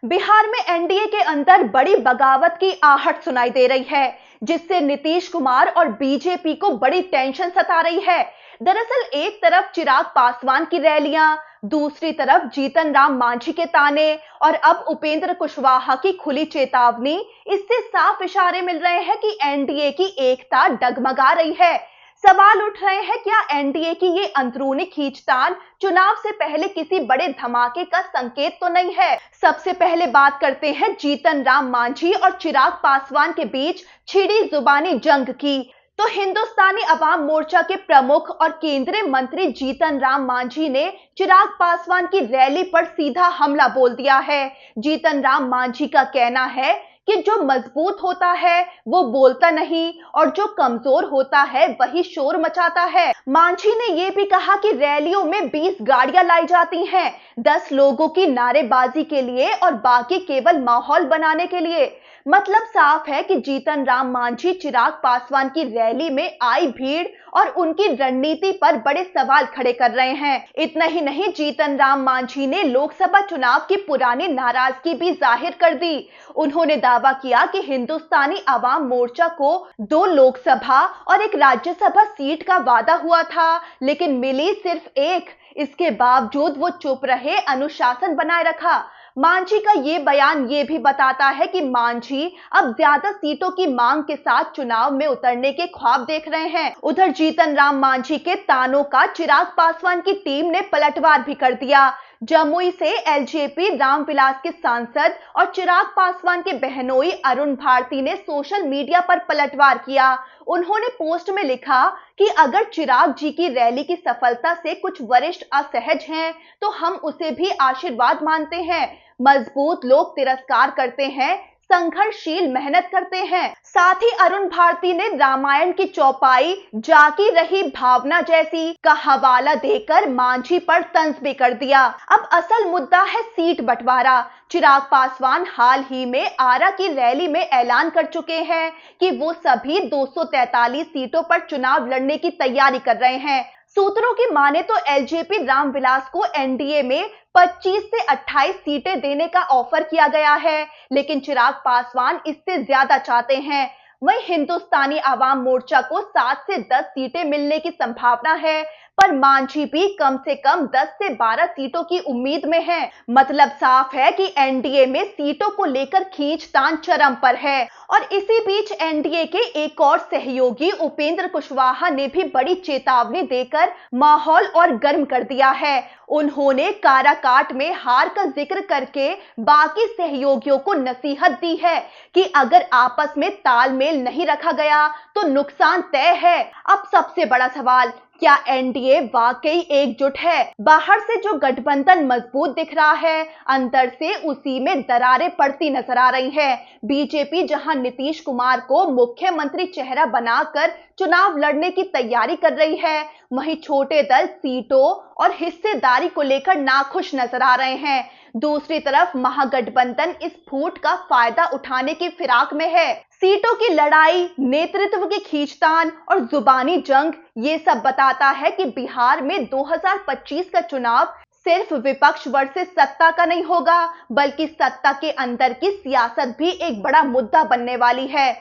बिहार में एनडीए के अंदर बड़ी बगावत की आहट सुनाई दे रही है, जिससे नीतीश कुमार और बीजेपी को बड़ी टेंशन सता रही है। दरअसल एक तरफ चिराग पासवान की रैलियां, दूसरी तरफ जीतन राम मांझी के ताने और अब उपेंद्र कुशवाहा की खुली चेतावनी, इससे साफ इशारे मिल रहे हैं कि एनडीए की एकता डगमगा रही है। सवाल उठ रहे हैं, क्या एनडीए की ये अंदरूनी खींचतान चुनाव से पहले किसी बड़े धमाके का संकेत तो नहीं है। सबसे पहले बात करते हैं जीतन राम मांझी और चिराग पासवान के बीच छिड़ी जुबानी जंग की। तो हिंदुस्तानी अवाम मोर्चा के प्रमुख और केंद्रीय मंत्री जीतन राम मांझी ने चिराग पासवान की रैली पर सीधा हमला बोल दिया है। जीतन राम मांझी का कहना है कि जो मजबूत होता है वो बोलता नहीं और जो कमजोर होता है वही शोर मचाता है। मांझी ने ये भी कहा कि रैलियों में 20 गाड़ियां लाई जाती हैं, 10 लोगों की नारेबाजी के लिए और बाकी केवल माहौल बनाने के लिए। मतलब साफ है कि जीतन राम मांझी चिराग पासवान की रैली में आई भीड़ और उनकी रणनीति पर बड़े सवाल खड़े कर रहे हैं। इतना ही नहीं, जीतन राम मांझी ने लोकसभा चुनाव की पुरानी नाराजगी भी जाहिर कर दी। उन्होंने दावा किया कि हिंदुस्तानी अवाम मोर्चा को 2 लोकसभा और 1 राज्यसभा सीट का वादा हुआ था, लेकिन मिली सिर्फ 1। इसके बावजूद वो चुप रहे, अनुशासन बनाए रखा। मांझी का ये बयान ये भी बताता है कि मांझी अब ज्यादा सीटों की मांग के साथ चुनाव में उतरने के ख्वाब देख रहे हैं। उधर जीतन राम मांझी के तानों का चिराग पासवान की टीम ने पलटवार भी कर दिया। जमुई से एलजेपी रामविलास के सांसद और चिराग पासवान के बहनोई अरुण भारती ने सोशल मीडिया पर पलटवार किया। उन्होंने पोस्ट में लिखा कि अगर चिराग जी की रैली की सफलता से कुछ वरिष्ठ असहज हैं, तो हम उसे भी आशीर्वाद मानते हैं। मजबूत लोग तिरस्कार करते हैं, संघर्षशील मेहनत करते हैं। साथ ही अरुण भारती ने रामायण की चौपाई जाकी रही भावना जैसी का हवाला देकर मांझी पर तंज भी कर दिया। अब असल मुद्दा है सीट बंटवारा। चिराग पासवान हाल ही में आरा की रैली में ऐलान कर चुके हैं कि वो सभी 243 सीटों पर चुनाव लड़ने की तैयारी कर रहे हैं। सूत्रों की माने तो एलजेपी रामविलास को एनडीए में 25 से 28 सीटें देने का ऑफर किया गया है, लेकिन चिराग पासवान इससे ज्यादा चाहते हैं। वहीं हिंदुस्तानी अवाम मोर्चा को 7 से 10 सीटें मिलने की संभावना है, पर मांझी भी कम से कम 10 से 12 सीटों की उम्मीद में है। मतलब साफ है कि एनडीए में सीटों को लेकर खींचतान चरम पर है। और इसी बीच एनडीए के एक और सहयोगी उपेंद्र कुशवाहा ने भी बड़ी चेतावनी देकर माहौल और गर्म कर दिया है। उन्होंने काराकाट में हार का जिक्र करके बाकी सहयोगियों को नसीहत दी है कि अगर आपस में तालमेल नहीं रखा गया तो नुकसान तय है। अब सबसे बड़ा सवाल, क्या एनडीए वाकई एकजुट है? बाहर से जो गठबंधन मजबूत दिख रहा है, अंदर से उसी में दरारें पड़ती नजर आ रही हैं। बीजेपी जहां नीतीश कुमार को मुख्यमंत्री चेहरा बनाकर चुनाव लड़ने की तैयारी कर रही है, वहीं छोटे दल सीटों और हिस्सेदारी को लेकर नाखुश नजर आ रहे हैं। दूसरी तरफ महागठबंधन इस फूट का फायदा उठाने की फिराक में है। सीटों की लड़ाई, नेतृत्व की खींचतान और जुबानी जंग, ये सब बताता है कि बिहार में 2025 का चुनाव सिर्फ विपक्ष वर्सेस सत्ता का नहीं होगा, बल्कि सत्ता के अंदर की सियासत भी एक बड़ा मुद्दा बनने वाली है।